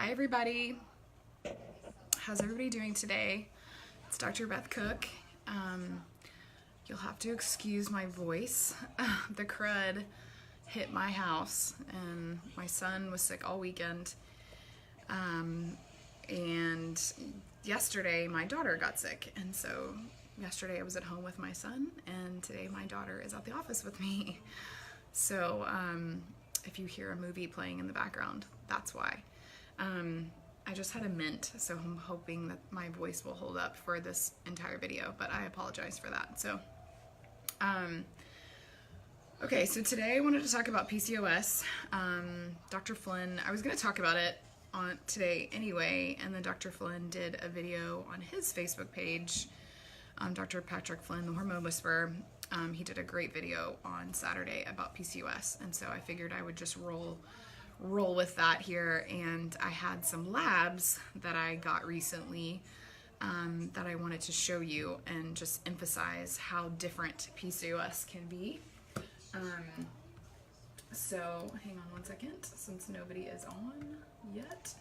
Hi everybody. How's everybody doing today? It's Dr. Beth Cook. You'll have to excuse my voice. The crud hit my house and my son was sick all weekend. And yesterday my daughter got sick, and so yesterday I was at home with my son, and today my daughter is at the office with me. So if you hear a movie playing in the background, that's why. I just had a mint, so I'm hoping that my voice will hold up for this entire video, but I apologize for that. So, okay, so today I wanted to talk about PCOS. Dr. Flynn, I was going to talk about it on today anyway, and then Dr. Flynn did a video on his Facebook page. Dr. Patrick Flynn, the Hormone Whisperer, he did a great video on Saturday about PCOS, and so I figured I would just roll with that here. And I had some labs that I got recently that I wanted to show you and just emphasize how different PCOS can be. So hang on one second, since nobody is on yet.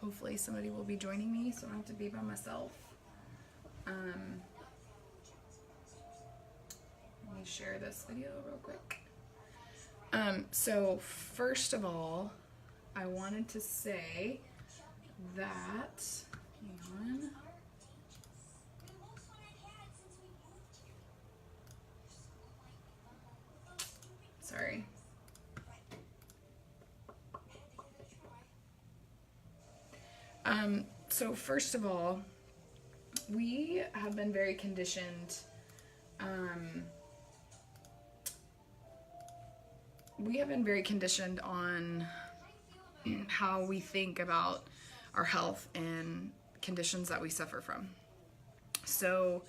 Hopefully somebody will be joining me so I don't have to be by myself. Let me share this video real quick. So first of all, I wanted to say that, hang on. Sorry. So first of all, we have been very conditioned, on how we think about our health and conditions that we suffer from. So,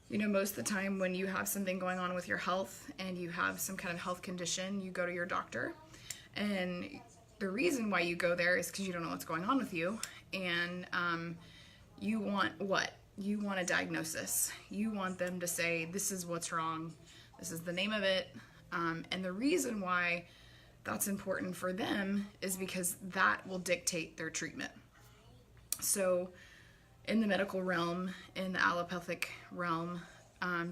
you know, most of the time when you have something going on with your health and you have some kind of health condition, you go to your doctor, and the reason why you go there is because you don't know what's going on with you, and you want what? You want a diagnosis. You want them to say, this is what's wrong, this is the name of it. And the reason why that's important for them is because that will dictate their treatment. So in the medical realm, in the allopathic realm,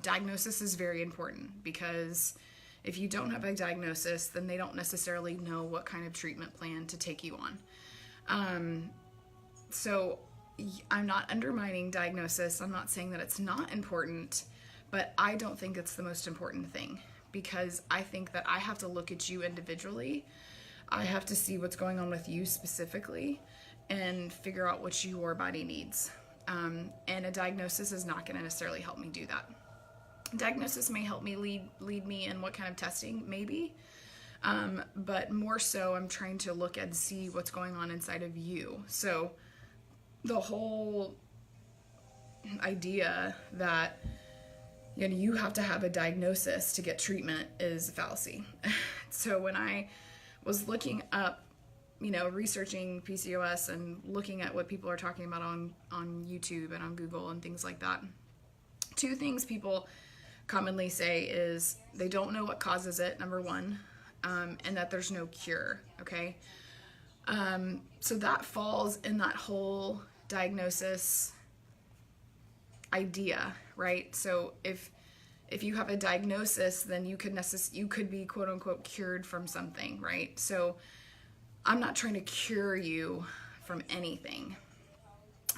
diagnosis is very important, because if you don't have a diagnosis, then they don't necessarily know what kind of treatment plan to take you on. So I'm not undermining diagnosis. I'm not saying that it's not important, but I don't think it's the most important thing, because I think that I have to look at you individually. I have to see what's going on with you specifically and figure out what your body needs. And a diagnosis is not going to necessarily help me do that. Diagnosis may help me lead me in what kind of testing, maybe. But more so, I'm trying to look and see what's going on inside of you. So the whole idea that you have to have a diagnosis to get treatment is a fallacy. So when I was looking up, researching PCOS and looking at what people are talking about on YouTube and on Google and things like that, two things people commonly say is they don't know what causes it, number one, and that there's no cure, okay? So that falls in that whole diagnosis idea, right? So if you have a diagnosis, then you could be quote unquote cured from something, right? So I'm not trying to cure you from anything.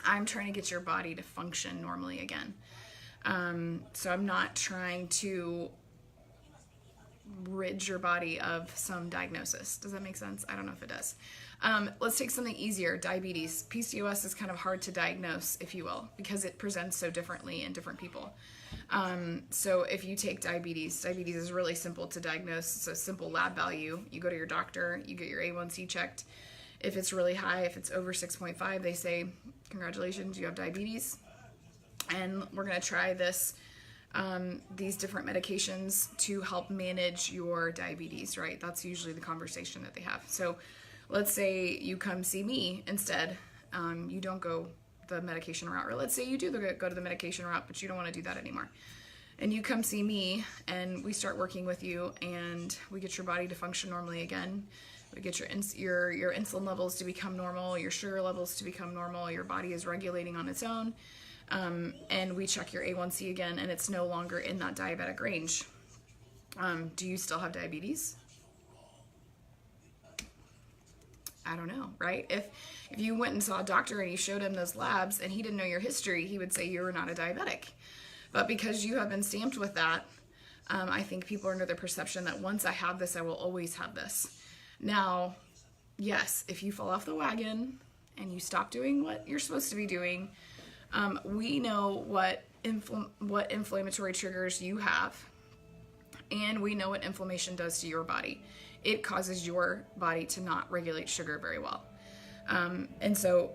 I'm trying to get your body to function normally again. So I'm not trying to rid your body of some diagnosis. Does that make sense? I don't know if it does. Let's take something easier. Diabetes. PCOS is kind of hard to diagnose, if you will, because it presents so differently in different people. So if you take diabetes is really simple to diagnose. It's a simple lab value. You go to your doctor, you get your A1C checked. If it's really high, if it's over 6.5, they say, congratulations, you have diabetes. And we're going to try these different medications to help manage your diabetes, right? That's usually the conversation that they have. So let's say you come see me instead. You don't go the medication route, or let's say you do go to the medication route, but you don't want to do that anymore. And you come see me and we start working with you and we get your body to function normally again. We get your insulin levels to become normal, your sugar levels to become normal, your body is regulating on its own. And we check your A1C again, and it's no longer in that diabetic range. Do you still have diabetes? I don't know, right? If you went and saw a doctor and you showed him those labs and he didn't know your history, he would say you were not a diabetic. But because you have been stamped with that, I think people are under the perception that once I have this, I will always have this. Now, yes, if you fall off the wagon and you stop doing what you're supposed to be doing, we know what inflammatory triggers you have, and we know what inflammation does to your body. It causes your body to not regulate sugar very well. And so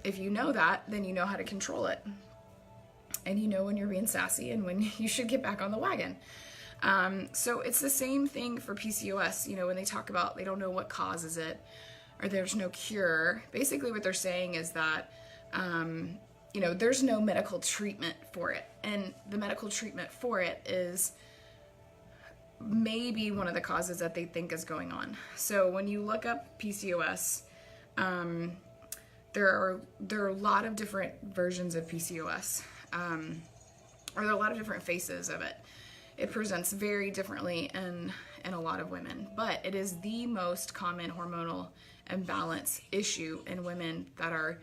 if you know that, then you know how to control it. And you know when you're being sassy and when you should get back on the wagon. So it's the same thing for PCOS. When they talk about they don't know what causes it or there's no cure, basically what they're saying is that, there's no medical treatment for it. And the medical treatment for it is maybe one of the causes that they think is going on. So when you look up PCOS, there are a lot of different versions of PCOS, or there are a lot of different faces of it. It presents very differently in a lot of women, but it is the most common hormonal imbalance issue in women that are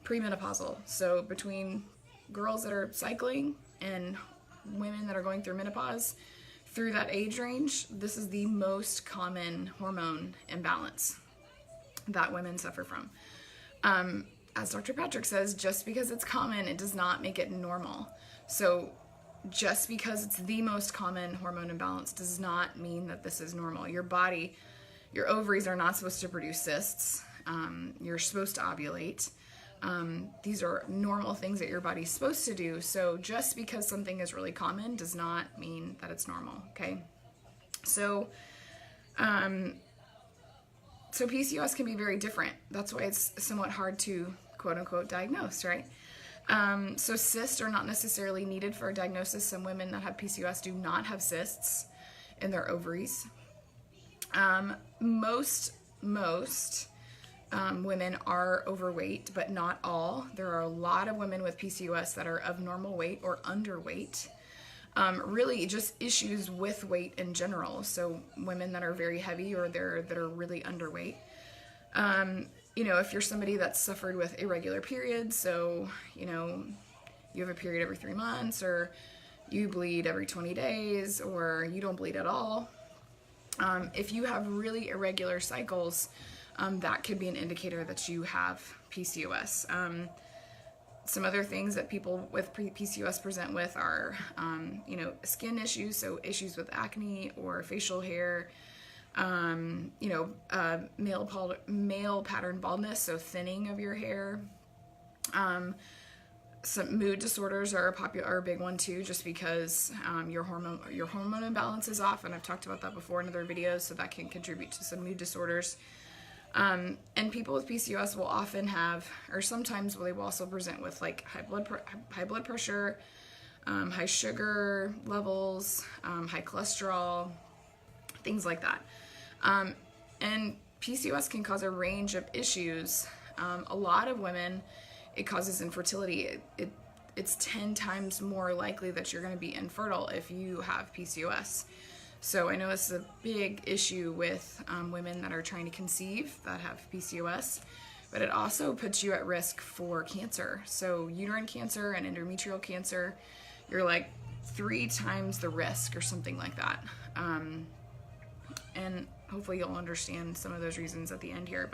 premenopausal. So between girls that are cycling and women that are going through menopause, through that age range, this is the most common hormone imbalance that women suffer from. As Dr. Patrick says, just because it's common, it does not make it normal. So just because it's the most common hormone imbalance does not mean that this is normal. Your body, your ovaries are not supposed to produce cysts. You're supposed to ovulate. These are normal things that your body's supposed to do. So just because something is really common does not mean that it's normal, okay? So PCOS can be very different. That's why it's somewhat hard to quote unquote diagnose, right? So cysts are not necessarily needed for a diagnosis. Some women that have PCOS do not have cysts in their ovaries. Most women are overweight, but not all. There are a lot of women with PCOS that are of normal weight or underweight. Really just issues with weight in general. So women that are very heavy or that are really underweight. If you're somebody that's suffered with irregular periods, so, you have a period every 3 months, or you bleed every 20 days, or you don't bleed at all. If you have really irregular cycles, that could be an indicator that you have PCOS. Some other things that people with PCOS present with are, skin issues, so issues with acne or facial hair, male pattern baldness, so thinning of your hair. Some mood disorders are a big one too, just because your hormone imbalance is off, and I've talked about that before in other videos, so that can contribute to some mood disorders. And people with PCOS will often have, or sometimes they will also present with like high blood pressure, high sugar levels, high cholesterol, things like that. And PCOS can cause a range of issues. A lot of women, it causes infertility. It's 10 times more likely that you're going to be infertile if you have PCOS. So I know it's a big issue with women that are trying to conceive that have PCOS, but it also puts you at risk for cancer. So uterine cancer and endometrial cancer, you're like 3 times the risk or something like that. And hopefully you'll understand some of those reasons at the end here.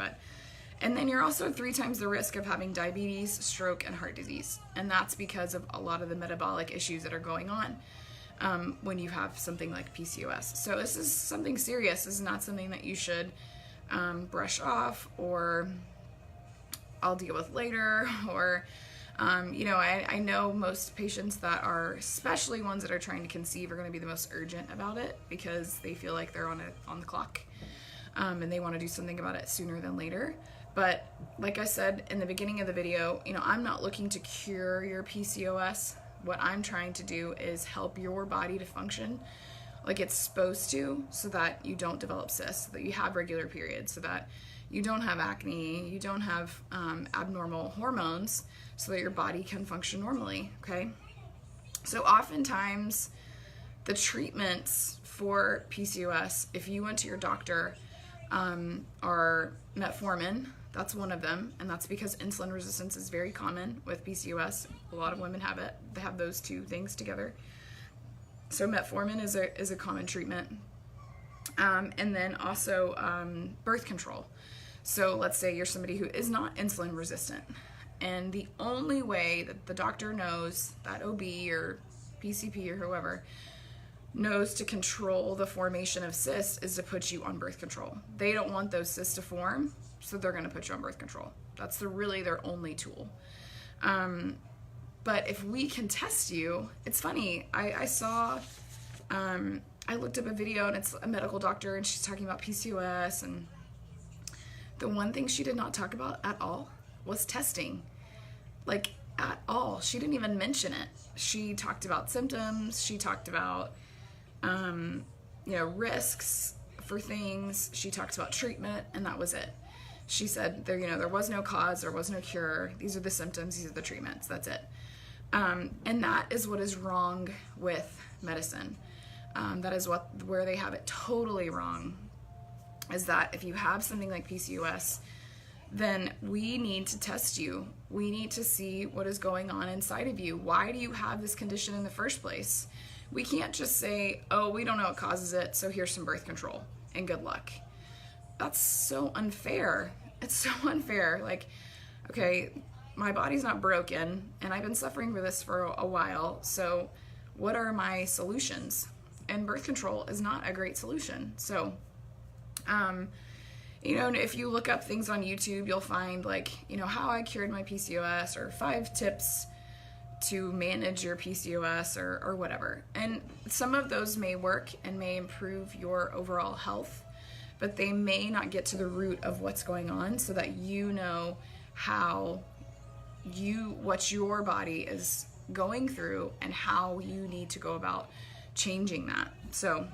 And then you're also 3 times the risk of having diabetes, stroke, and heart disease. And that's because of a lot of the metabolic issues that are going on when you have something like PCOS. So this is something serious. This is not something that you should brush off or I'll deal with later, or I know most patients that are, especially ones that are trying to conceive, are going to be the most urgent about it because they feel like they're on the clock, and they want to do something about it sooner than later. But like I said in the beginning of the video, I'm not looking to cure your PCOS. What I'm trying to do is help your body to function like it's supposed to, so that you don't develop cysts, so that you have regular periods, so that you don't have acne, you don't have abnormal hormones, so that your body can function normally, okay? So oftentimes the treatments for PCOS, if you went to your doctor, are metformin. That's one of them, and that's because insulin resistance is very common with PCOS. A lot of women have it. They have those two things together. So metformin is a common treatment. And then also birth control. So let's say you're somebody who is not insulin resistant, and the only way that the doctor knows, that OB or PCP or whoever knows to control the formation of cysts, is to put you on birth control. They don't want those cysts to form, so they're going to put you on birth control. That's really their only tool. But if we can test you, it's funny. I saw, I looked up a video, and it's a medical doctor, and she's talking about PCOS, and the one thing she did not talk about at all was testing. Like, at all. She didn't even mention it. She talked about symptoms. She talked about, risks for things. She talked about treatment, and that was it. She said there was no cause, there was no cure. These are the symptoms, these are the treatments. That's it. And that is what is wrong with medicine. That is where they have it totally wrong, is that if you have something like PCOS, then we need to test you. We need to see what is going on inside of you. Why do you have this condition in the first place? We can't just say, oh, we don't know what causes it, so here's some birth control and good luck. That's so unfair. It's so unfair. Like, okay, my body's not broken, and I've been suffering with this for a while, so what are my solutions? And birth control is not a great solution. So, if you look up things on YouTube, you'll find how I cured my PCOS, or 5 tips to manage your PCOS, or whatever. And some of those may work and may improve your overall health, but they may not get to the root of what's going on, so that you know what your body is going through and how you need to go about changing that. So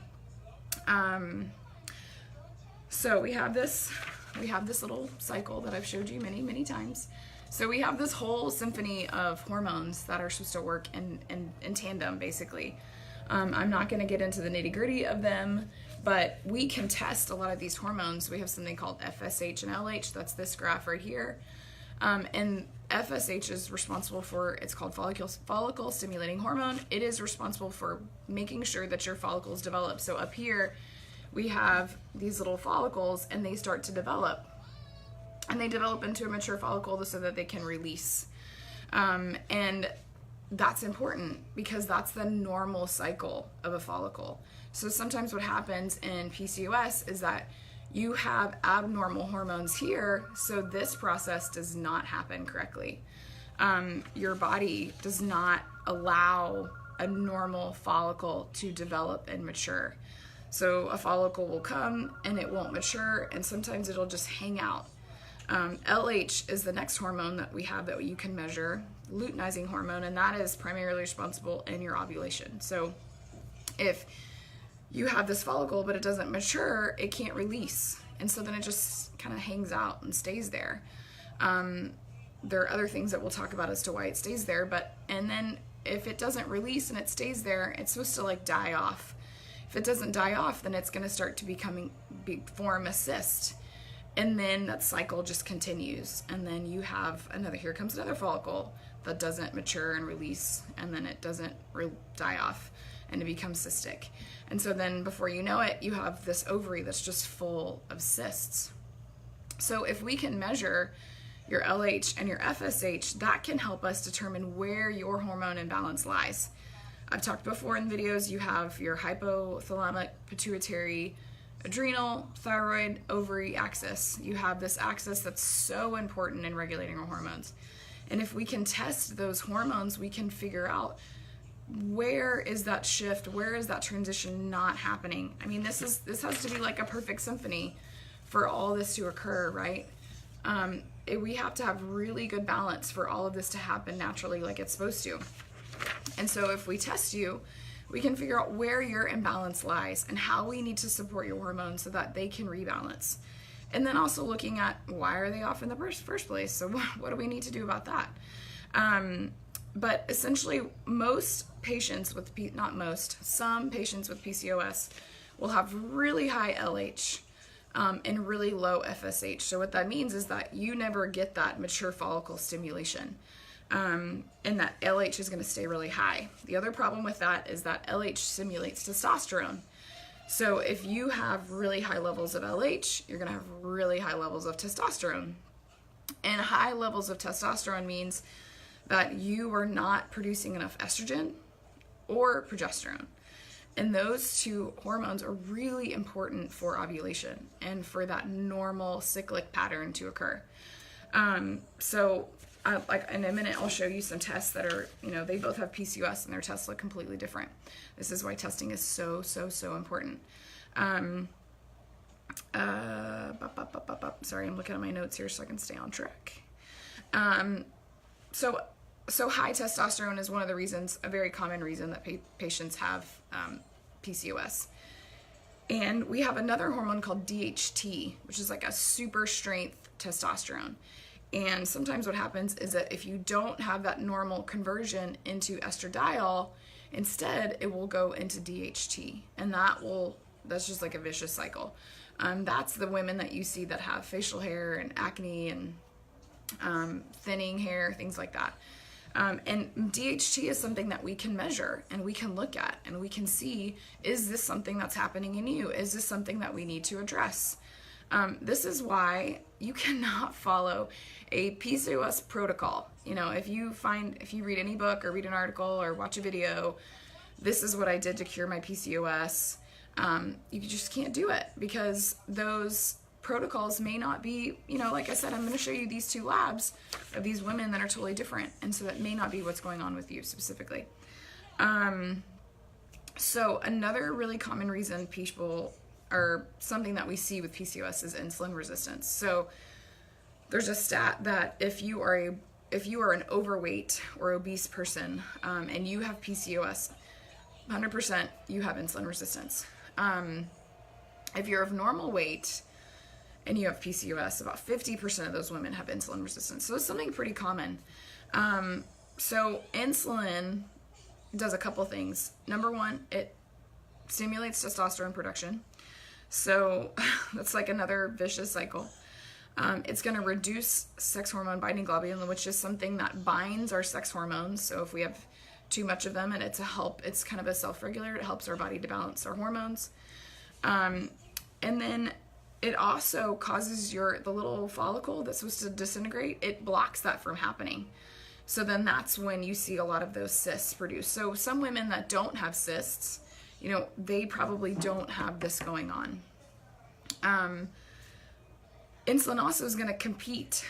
we have this little cycle that I've showed you many, many times. So we have this whole symphony of hormones that are supposed to work in tandem, basically. I'm not going to get into the nitty-gritty of them, but we can test a lot of these hormones. We have something called FSH and LH. That's this graph right here. And FSH is responsible for, it's called follicle stimulating hormone. It is responsible for making sure that your follicles develop. So up here, we have these little follicles, and they start to develop. And they develop into a mature follicle so that they can release. And that's important, because that's the normal cycle of a follicle. So sometimes what happens in PCOS is that you have abnormal hormones here, so this process does not happen correctly. Your body does not allow a normal follicle to develop and mature. So a follicle will come and it won't mature, and sometimes it'll just hang out. LH is the next hormone that we have that you can measure, luteinizing hormone, and that is primarily responsible in your ovulation. So if you have this follicle but it doesn't mature, it can't release, and so then it just kind of hangs out and stays there. There are other things that we'll talk about as to why it stays there, and then if it doesn't release and it stays there, it's supposed to die off. If it doesn't die off, then it's going to start to form a cyst. And then that cycle just continues. And then you have here comes another follicle that doesn't mature and release, and then it doesn't die off, and it becomes cystic. And so then before you know it, you have this ovary that's just full of cysts. So if we can measure your LH and your FSH, that can help us determine where your hormone imbalance lies. I've talked before in videos, you have your hypothalamic, pituitary, adrenal, thyroid, ovary axis. You have this axis that's so important in regulating our hormones. And if we can test those hormones, we can figure out where is that shift, where is that transition not happening. I mean, this has to be like a perfect symphony for all this to occur, right? We have to have really good balance for all of this to happen naturally like it's supposed to. And so if we test you, we can figure out where your imbalance lies and how we need to support your hormones so that they can rebalance. And then also looking at why are they off in the first place? So what do we need to do about that? But essentially, most patients with, some patients with PCOS will have really high LH and really low FSH. So what that means is that you never get that mature follicle stimulation. And that LH is going to stay really high. The other problem with that is that LH stimulates testosterone. So if you have really high levels of LH, you're going to have really high levels of testosterone. And high levels of testosterone means that you are not producing enough estrogen or progesterone. And those two hormones are really important for ovulation and for that normal cyclic pattern to occur. Like in a minute, I'll show you some tests that are, they both have PCOS and their tests look completely different. This is why testing is so, so, so important. Sorry, I'm looking at my notes here so I can stay on track. So high testosterone is one of the reasons, a very common reason that patients have PCOS. And we have another hormone called DHT, which is like a super strength testosterone. And sometimes what happens is that if you don't have that normal conversion into estradiol, instead it will go into DHT. And that's just like a vicious cycle. That's the women that you see that have facial hair and acne and thinning hair, things like that. And DHT is something that we can measure and we can look at and we can see, is this something that's happening in you? Is this something that we need to address? This is why you cannot follow a PCOS protocol. If you read any book or read an article or watch a video, this is what I did to cure my PCOS. You just can't do it because those protocols may not be, like I said, I'm going to show you these two labs of these women that are totally different. And so that may not be what's going on with you specifically. So another really common reason people, or something that we see with PCOS, is insulin resistance. So there's a stat that if you are an overweight or obese person and you have PCOS, 100% you have insulin resistance. If you're of normal weight and you have PCOS, about 50% of those women have insulin resistance. So it's something pretty common. So insulin does a couple things. Number one, it stimulates testosterone production. So that's like another vicious cycle. It's going to reduce sex hormone binding globulin, which is something that binds our sex hormones. So if we have too much of them, and it's kind of a self-regulator, it helps our body to balance our hormones. And then it also causes the little follicle that's supposed to disintegrate, it blocks that from happening. So then that's when you see a lot of those cysts produced. So some women that don't have cysts, they probably don't have this going on. Insulin also is going to compete.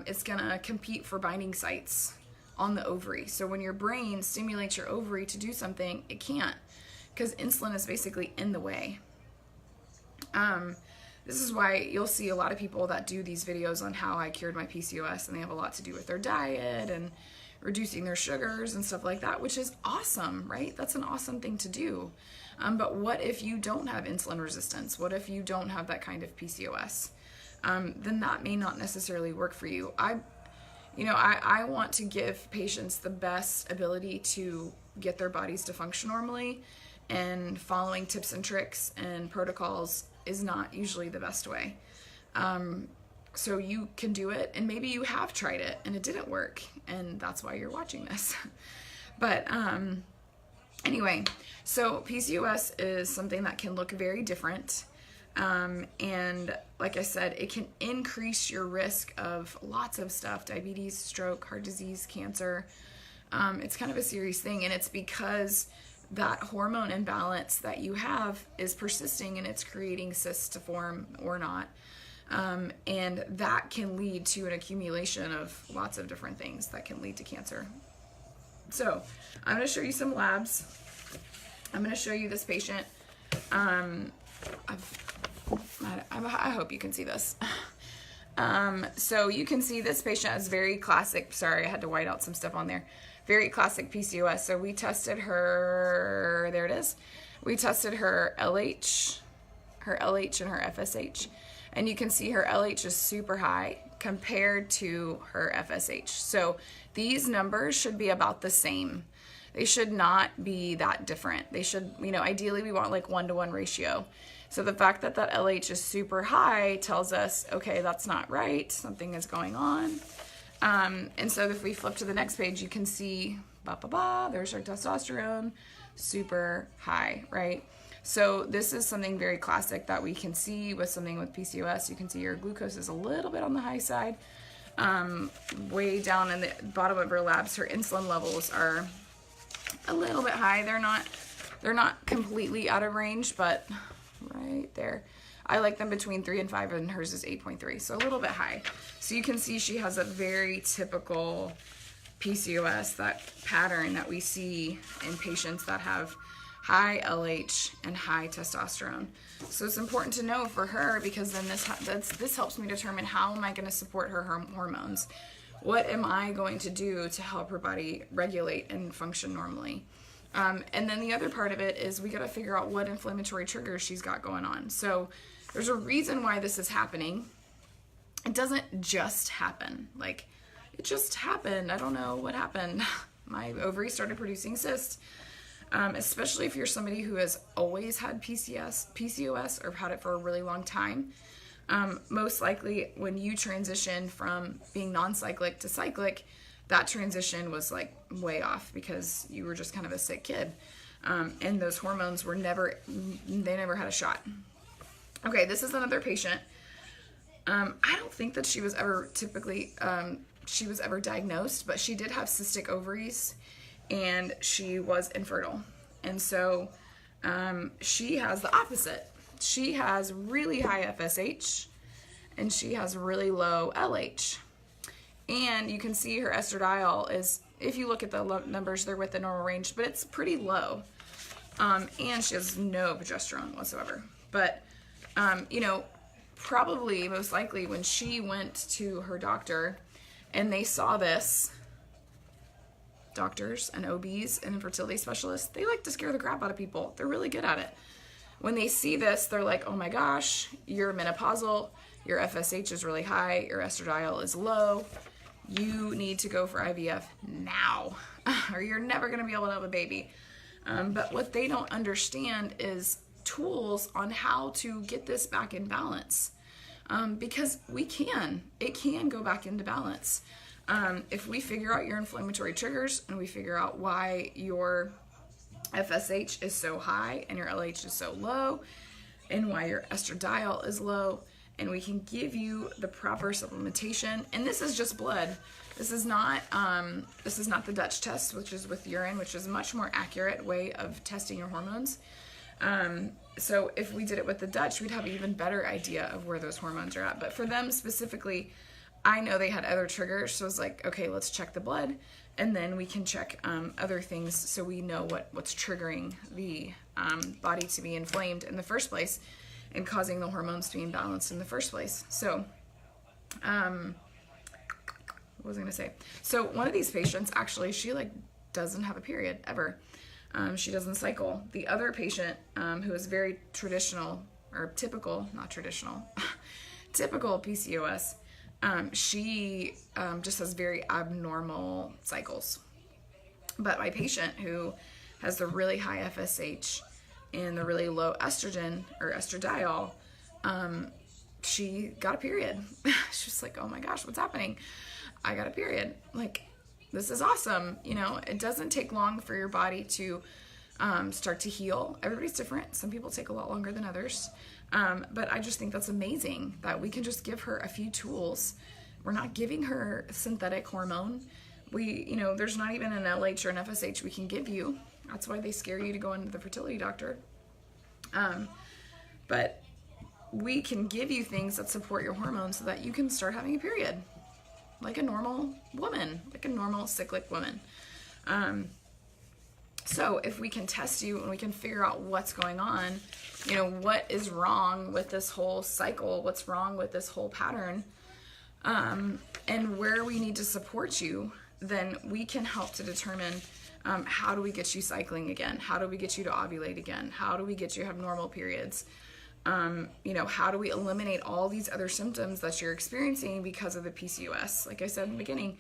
It's going to compete for binding sites on the ovary. So when your brain stimulates your ovary to do something, it can't because insulin is basically in the way. This is why you'll see a lot of people that do these videos on how I cured my PCOS, and they have a lot to do with their diet and reducing their sugars and stuff like that, which is awesome, right? That's an awesome thing to do. But what if you don't have insulin resistance? What if you don't have that kind of PCOS? Then that may not necessarily work for you. I want to give patients the best ability to get their bodies to function normally, and following tips and tricks and protocols is not usually the best way. So you can do it, and maybe you have tried it and it didn't work, and that's why you're watching this. But anyway, so PCOS is something that can look very different. And like I said, it can increase your risk of lots of stuff: diabetes, stroke, heart disease, cancer. It's kind of a serious thing, and it's because that hormone imbalance that you have is persisting, and it's creating cysts to form or not. And that can lead to an accumulation of lots of different things that can lead to cancer. So I'm going to show you some labs. I'm going to show you this patient. I hope you can see this. So you can see this patient has very classic, sorry, I had to white out some stuff on there. very classic PCOS. So we tested her, there it is. We tested her LH and her FSH. And you can see her LH is super high compared to her FSH. So these numbers should be about the same. They should not be that different. They should, ideally we want like 1-to-1 ratio. So the fact that that LH is super high tells us, okay, that's not right. Something is going on. And so if we flip to the next page, you can see, there's her testosterone, super high, right? So this is something very classic that we can see with something with PCOS. You can see your glucose is a little bit on the high side. Way down in the bottom of her labs, her insulin levels are a little bit high. They're not completely out of range, but right there. I like them between 3 and 5, and hers is 8.3, so a little bit high. So you can see she has a very typical PCOS, that pattern that we see in patients that have high LH and high testosterone. So it's important to know for her, because then this helps me determine how am I going to support her hormones. What am I going to do to help her body regulate and function normally? And then the other part of it is we got to figure out what inflammatory triggers she's got going on. So there's a reason why this is happening. It doesn't just happen. Like, it just happened. I don't know what happened. My ovary started producing cysts. Especially if you're somebody who has always had PCOS or had it for a really long time. Most likely when you transition from being non-cyclic to cyclic, that transition was like way off because you were just kind of a sick kid. And those hormones were never had a shot. Okay, this is another patient. I don't think that she was ever diagnosed, but she did have cystic ovaries and she was infertile. And so she has the opposite. She has really high FSH and she has really low LH. And you can see her estradiol is, if you look at the numbers, they're with the normal range, but it's pretty low. And she has no progesterone whatsoever. But, probably most likely when she went to her doctor and they saw this, doctors and OBs and infertility specialists, they like to scare the crap out of people. They're really good at it. When they see this, they're like, oh my gosh, you're menopausal, your FSH is really high, your estradiol is low, you need to go for IVF now, or you're never going to be able to have a baby. But what they don't understand is tools on how to get this back in balance. Because it can go back into balance. If we figure out your inflammatory triggers and we figure out why your FSH is so high and your LH is so low and why your estradiol is low, and we can give you the proper supplementation. And this is just blood. This is not the Dutch test, which is with urine, which is a much more accurate way of testing your hormones. So if we did it with the Dutch, we'd have an even better idea of where those hormones are at. But for them specifically, I know they had other triggers, so I was like, okay, let's check the blood, and then we can check other things so we know what's triggering the body to be inflamed in the first place and causing the hormones to be imbalanced in the first place. So, what was I going to say? So one of these patients, actually, she doesn't have a period ever. She doesn't cycle. The other patient, who is very traditional, or typical, not traditional, typical PCOS, she just has very abnormal cycles. But my patient who has the really high FSH and the really low estrogen or estradiol, she got a period. She was like, oh my gosh, what's happening? I got a period. Like, this is awesome. It doesn't take long for your body to start to heal. Everybody's different. Some people take a lot longer than others. But I just think that's amazing that we can just give her a few tools. We're not giving her synthetic hormone. There's not even an LH or an FSH we can give you. That's why they scare you to go into the fertility doctor. But we can give you things that support your hormones so that you can start having a period like a normal woman, like a normal cyclic woman. So if we can test you and we can figure out what's going on, what is wrong with this whole cycle, what's wrong with this whole pattern, and where we need to support you, then we can help to determine how do we get you cycling again? How do we get you to ovulate again? How do we get you to have normal periods? How do we eliminate all these other symptoms that you're experiencing because of the PCOS? Like I said in the beginning,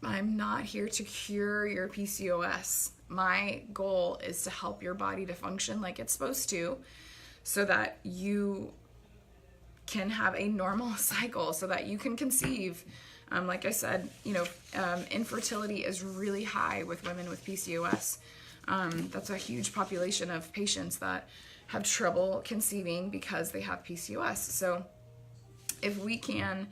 I'm not here to cure your PCOS. My goal is to help your body to function like it's supposed to, so that you can have a normal cycle, so that you can conceive. Like I said, infertility is really high with women with PCOS. That's a huge population of patients that have trouble conceiving because they have PCOS. So if we can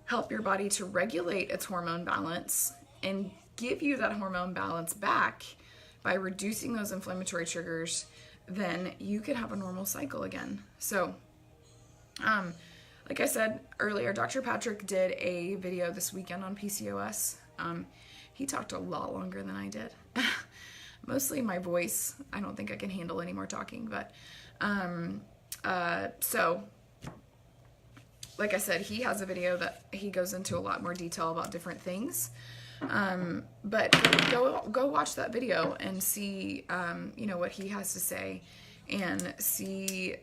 help your body to regulate its hormone balance and give you that hormone balance back by reducing those inflammatory triggers, then you can have a normal cycle again. So, like I said earlier, Dr. Patrick did a video this weekend on PCOS. He talked a lot longer than I did. Mostly my voice. I don't think I can handle any more talking, but so like I said, he has a video that he goes into a lot more detail about different things. But go watch that video and see what he has to say, and see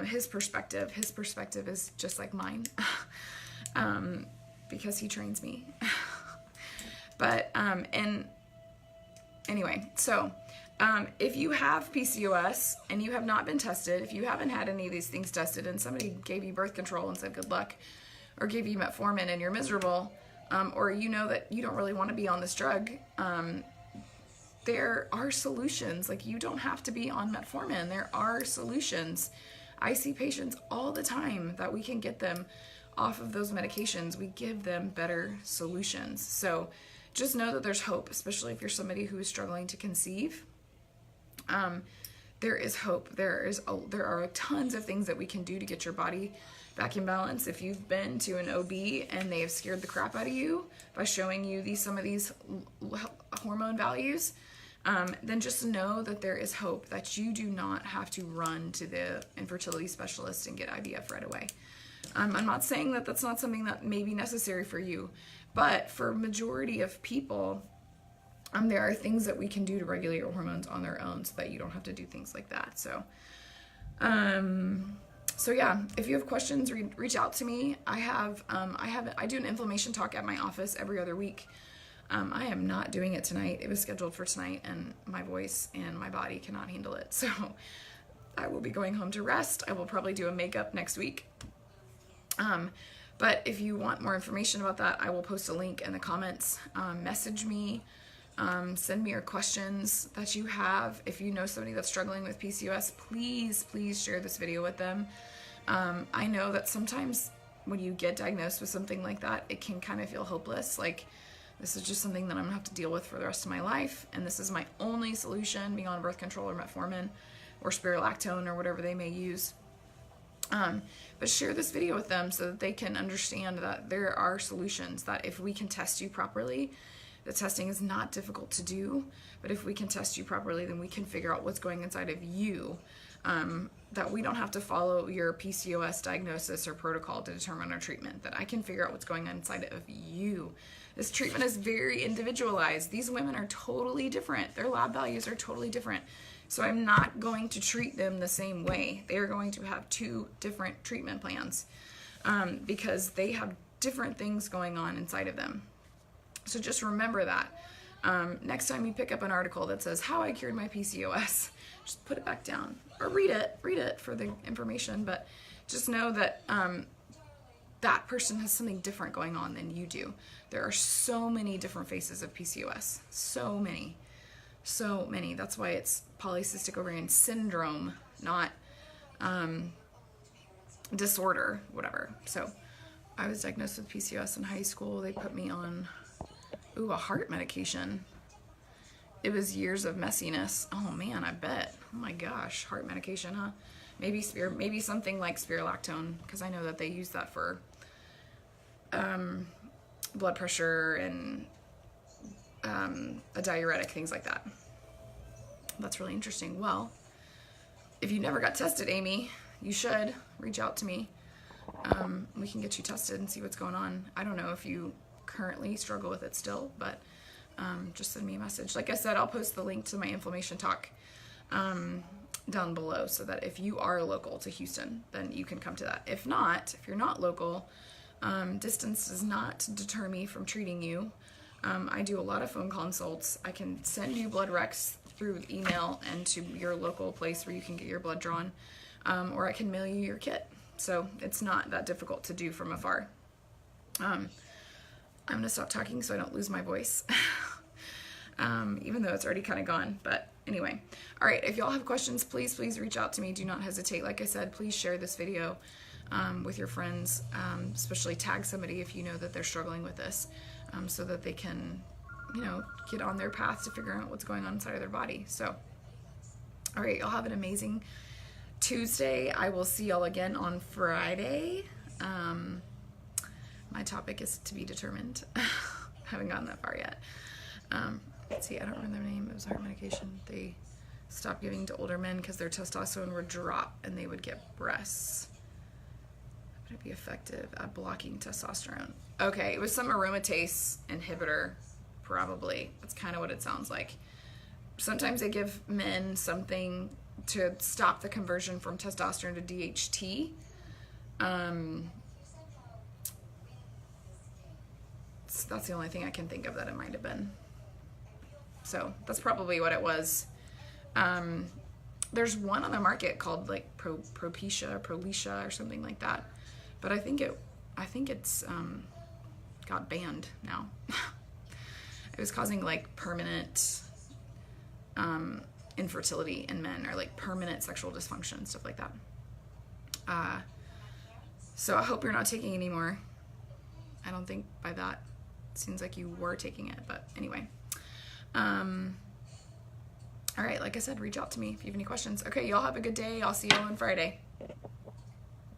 his perspective. His perspective is just like mine, because he trains me. But and anyway, so if you have PCOS and you have not been tested, if you haven't had any of these things tested and somebody gave you birth control and said good luck, or gave you metformin and you're miserable, or you know that you don't really want to be on this drug, there are solutions. Like, you don't have to be on metformin. There are solutions. I see patients all the time that we can get them off of those medications. We give them better solutions. So just know that there's hope, especially if you're somebody who is struggling to conceive. There is hope. There are tons of things that we can do to get your body back in balance. If you've been to an OB and they have scared the crap out of you by showing you some of these hormone values, then just know that there is hope, that you do not have to run to the infertility specialist and get IVF right away. I'm not saying that that's not something that may be necessary for you, but for majority of people, there are things that we can do to regulate your hormones on their own, so that you don't have to do things like that. So, yeah, if you have questions, reach out to me. I do an inflammation talk at my office every other week. I am not doing it tonight. It was scheduled for tonight, and my voice and my body cannot handle it. So I will be going home to rest. I will probably do a makeup next week. But if you want more information about that, I will post a link in the comments. Message me. Send me your questions that you have. If you know somebody that's struggling with PCOS, please share this video with them. I know that sometimes when you get diagnosed with something like that, it can kind of feel hopeless. Like, this is just something that I'm gonna have to deal with for the rest of my life, and this is my only solution, being on birth control or metformin or spironolactone or whatever they may use. But share this video with them so that they can understand that there are solutions, that if we can test you properly, the testing is not difficult to do, but if we can test you properly, then we can figure out what's going inside of you, that we don't have to follow your PCOS diagnosis or protocol to determine our treatment, that I can figure out what's going on inside of you. This treatment is very individualized. These women are totally different. Their lab values are totally different. So I'm not going to treat them the same way. They are going to have 2 different treatment plans, because they have different things going on inside of them. So just remember that. Next time you pick up an article that says, how I cured my PCOS, just put it back down, or read it for the information, but just know that that person has something different going on than you do. There are so many different faces of PCOS, so many. That's why it's polycystic ovarian syndrome, not disorder, whatever. So I was diagnosed with PCOS in high school. They put me on a heart medication. It was years of messiness. Oh man, I bet. Oh my gosh, heart medication, huh? Maybe something like spironolactone, because I know that they use that for blood pressure and a diuretic, things like that. That's really interesting. Well, if you never got tested, Amy, you should reach out to me. We can get you tested and see what's going on. I don't know if you currently struggle with it still, but just send me a message. Like I said, I'll post the link to my inflammation talk down below, so that if you are local to Houston, then you can come to that. If not, if you're not local, distance does not deter me from treating you. I do a lot of phone consults. I can send you blood recs through email and to your local place where you can get your blood drawn, or I can mail you your kit. So it's not that difficult to do from afar. I'm gonna stop talking so I don't lose my voice, even though it's already kind of gone. But anyway, all right, if y'all have questions, please reach out to me. Do not hesitate. Like I said, please share this video with your friends, especially tag somebody if you know that they're struggling with this, so that they can, get on their path to figure out what's going on inside of their body. So, all right, y'all have an amazing Tuesday. I will see y'all again on Friday. My topic is to be determined. Haven't gotten that far yet. Let's see, I don't remember their name. It was a heart medication they stopped giving to older men because their testosterone would drop and they would get breasts. Would it be effective at blocking testosterone? Okay, it was some aromatase inhibitor, probably. That's kind of what it sounds like. Sometimes they give men something to stop the conversion from testosterone to DHT. So that's the only thing I can think of that it might have been. So that's probably what it was. There's one on the market called like Propecia or something like that, but I think it's got banned now. It was causing like permanent infertility in men, or like permanent sexual dysfunction, stuff like that. So I hope you're not taking any more. I don't think by that it seems like you were taking it, but anyway. All right, like I said, reach out to me if you have any questions. Okay, y'all have a good day. I'll see you on Friday.